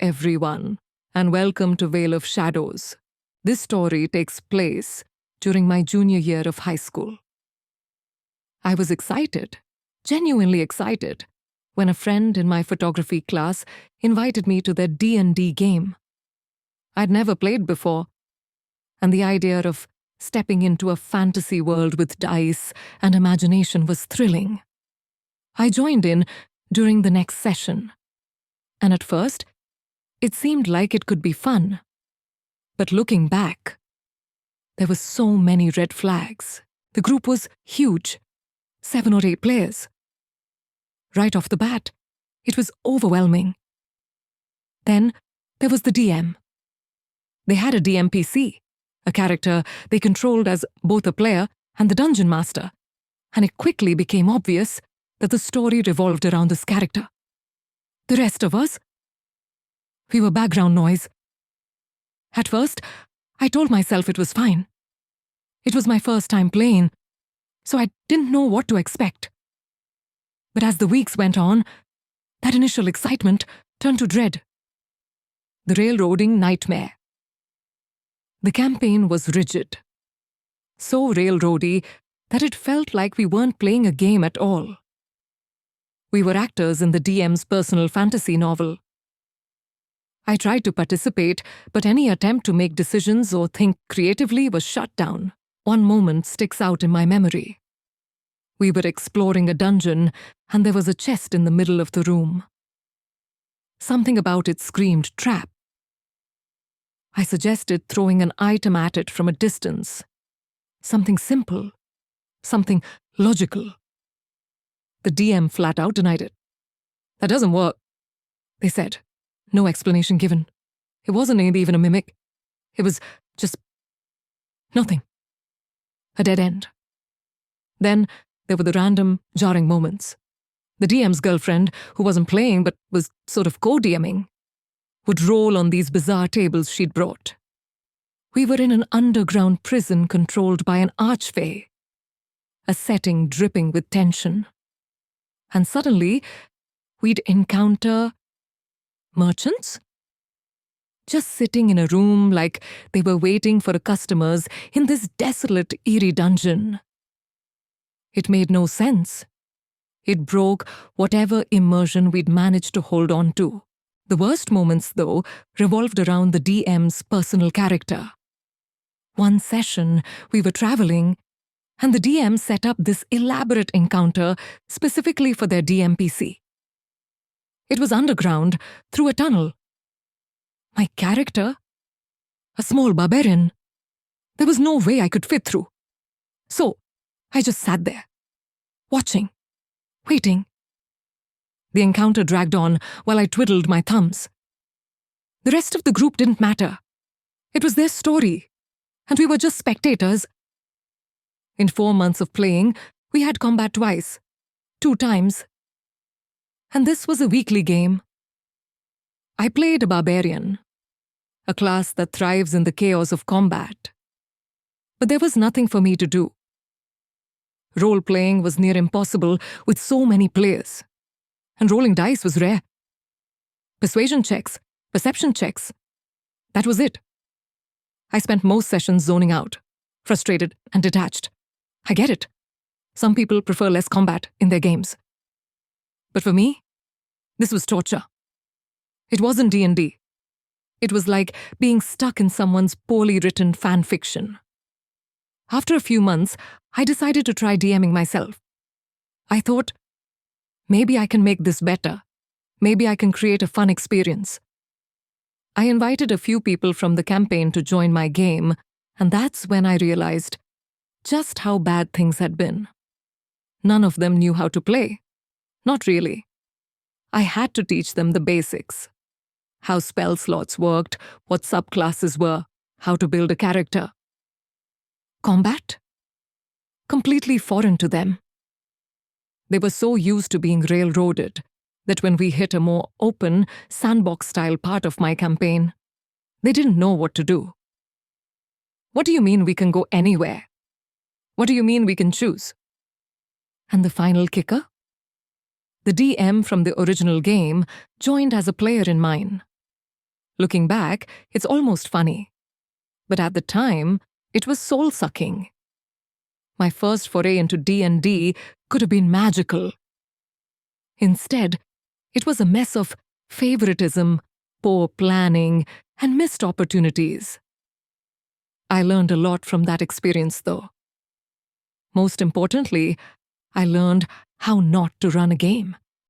everyone, and welcome to Vale of Shadows. This story takes place during my junior year of high school. I was excited, genuinely excited, when a friend in my photography class invited me to their D&D game. I'd never played before, and the idea of stepping into a fantasy world with dice and imagination was thrilling. I joined in during the next session, and at first, it seemed like it could be fun. But looking back, there were so many red flags. The group was huge, 7 or 8 players. Right off the bat, it was overwhelming. Then there was the DM. They had a DMPC, a character they controlled as both a player and the dungeon master, and it quickly became obvious that the story revolved around this character. The rest of us, we were background noise. At first, I told myself it was fine. It was my first time playing, so I didn't know what to expect. But as the weeks went on, that initial excitement turned to dread. The railroading nightmare. The campaign was rigid. So railroady that it felt like we weren't playing a game at all. We were actors in the DM's personal fantasy novel. I tried to participate, but any attempt to make decisions or think creatively was shut down. One moment sticks out in my memory. We were exploring a dungeon, and there was a chest in the middle of the room. Something about it screamed trap. I suggested throwing an item at it from a distance. Something simple. Something logical. The DM flat out denied it. That doesn't work, they said. No explanation given. It wasn't even a mimic. It was just nothing. A dead end. Then there were the random, jarring moments. The DM's girlfriend, who wasn't playing but was sort of co-DMing, would roll on these bizarre tables she'd brought. We were in an underground prison controlled by an archfey, a setting dripping with tension. And suddenly, we'd encounter merchants? Just sitting in a room like they were waiting for customers in this desolate, eerie dungeon. It made no sense. It broke whatever immersion we'd managed to hold on to. The worst moments, though, revolved around the DM's personal character. One session, we were traveling, and the DM set up this elaborate encounter specifically for their DMPC. It was underground, through a tunnel. My character? A small barbarian. There was no way I could fit through. So, I just sat there, watching, waiting. The encounter dragged on while I twiddled my thumbs. The rest of the group didn't matter. It was their story, and we were just spectators. In 4 months of playing, we had combat twice, 2 times. And this was a weekly game. I played a barbarian, a class that thrives in the chaos of combat. But there was nothing for me to do. Role-playing was near impossible with so many players, and rolling dice was rare. Persuasion checks, perception checks. That was it. I spent most sessions zoning out, frustrated and detached. I get it. Some people prefer less combat in their games. But for me, this was torture. It wasn't D&D. It was like being stuck in someone's poorly written fan fiction. After a few months, I decided to try DMing myself. I thought, maybe I can make this better. Maybe I can create a fun experience. I invited a few people from the campaign to join my game, and that's when I realized just how bad things had been. None of them knew how to play. Not really. I had to teach them the basics. How spell slots worked, what subclasses were, how to build a character. Combat? Completely foreign to them. They were so used to being railroaded that when we hit a more open, sandbox-style part of my campaign, they didn't know what to do. What do you mean we can go anywhere? What do you mean we can choose? And the final kicker? The DM from the original game joined as a player in mine. Looking back, it's almost funny. But at the time, it was soul-sucking. My first foray into D&D could have been magical. Instead, it was a mess of favoritism, poor planning, and missed opportunities. I learned a lot from that experience, though. Most importantly, I learned how not to run a game.